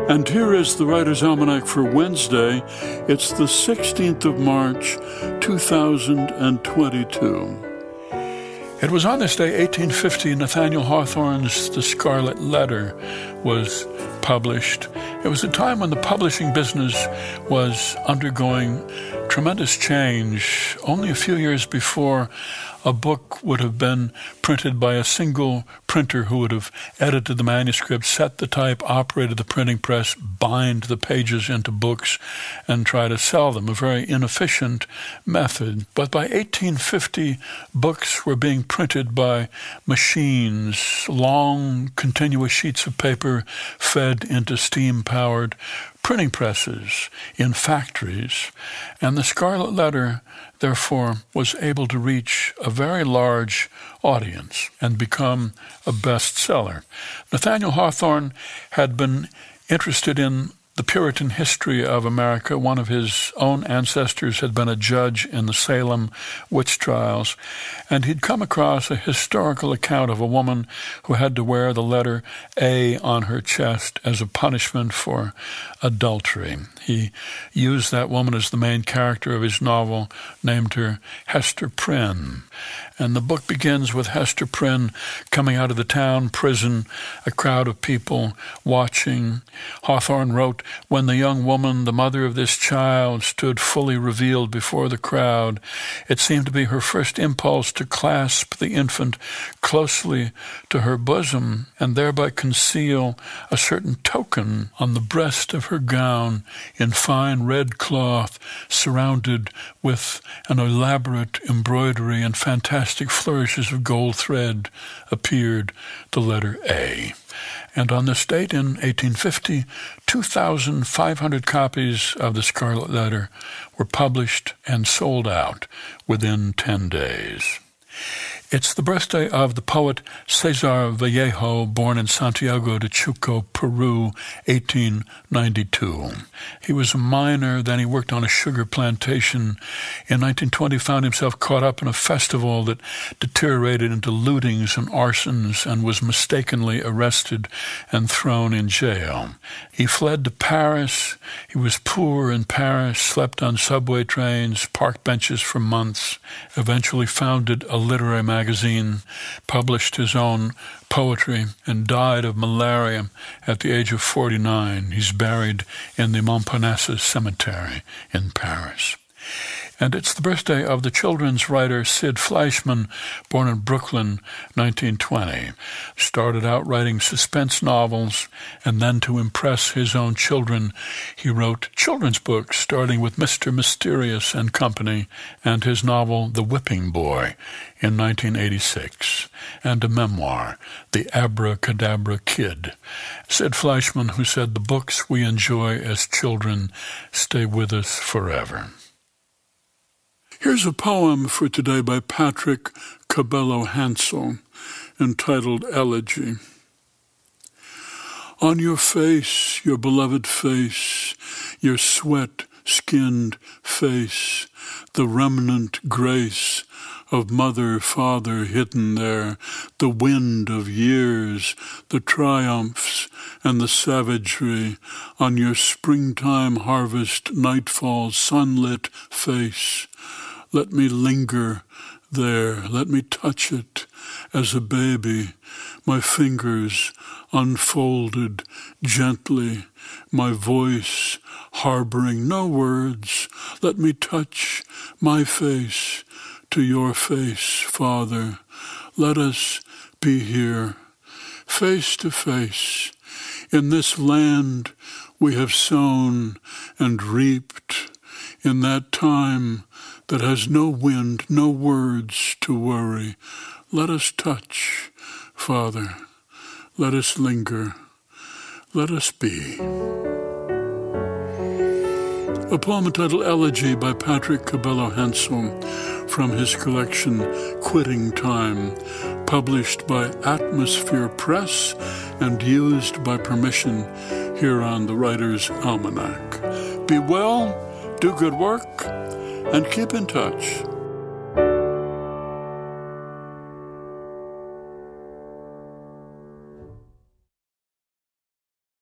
And here is the Writer's Almanac for Wednesday. It's the 16th of March, 2022. It was on this day, 1850, Nathaniel Hawthorne's The Scarlet Letter was published. It was a time when the publishing business was undergoing tremendous change. Only a few years before, a book would have been printed by a single printer who would have edited the manuscript, set the type, operated the printing press, bind the pages into books, and try to sell them, a very inefficient method. But by 1850, books were being printed by machines, long, continuous sheets of paper fed into steam-powered printing presses in factories, and the Scarlet Letter, therefore, was able to reach a very large audience and become a bestseller. Nathaniel Hawthorne had been interested in the Puritan history of America. One of his own ancestors had been a judge in the Salem witch trials, and he'd come across a historical account of a woman who had to wear the letter A on her chest as a punishment for adultery. He used that woman as the main character of his novel, named her Hester Prynne. And the book begins with Hester Prynne coming out of the town prison, a crowd of people watching. Hawthorne wrote, "When the young woman, the mother of this child, stood fully revealed before the crowd, it seemed to be her first impulse to clasp the infant closely to her bosom and thereby conceal a certain token on the breast of her gown in fine red cloth surrounded with an elaborate embroidery and fantastic flourishes of gold thread appeared the letter A." And on this date in 1850, 2,500 copies of The Scarlet Letter were published and sold out within 10 days. It's the birthday of the poet César Vallejo, born in Santiago de Chuco, Peru, 1892. He was a miner, then he worked on a sugar plantation. In 1920, found himself caught up in a festival that deteriorated into lootings and arsons and was mistakenly arrested and thrown in jail. He fled to Paris. He was poor in Paris, slept on subway trains, park benches for months, eventually founded a literary magazine, published his own poetry, and died of malaria at the age of 49. He's buried in the Montparnasse Cemetery in Paris. And it's the birthday of the children's writer Sid Fleishman, born in Brooklyn, 1920. Started out writing suspense novels, and then to impress his own children, he wrote children's books, starting with Mr. Mysterious and Company, and his novel The Whipping Boy in 1986, and a memoir, The Abracadabra Kid. Sid Fleishman, who said, "The books we enjoy as children stay with us forever." Here's a poem for today by Patrick Cabello Hansel, entitled Elegy. On your face, your beloved face, your sweat-skinned face, the remnant grace of mother, father hidden there, the wind of years, the triumphs and the savagery on your springtime harvest nightfall sunlit face. Let me linger there, let me touch it as a baby, my fingers unfolded gently, my voice harboring no words. Let me touch my face to your face, Father. Let us be here, face to face, in this land we have sown and reaped, in that time that has no wind, no words to worry. Let us touch, Father. Let us linger. Let us be. A poem entitled Elegy by Patrick Cabello Hansel from his collection Quitting Time, published by Atmosphere Press and used by permission here on the Writer's Almanac. Be well, do good work, and keep in touch.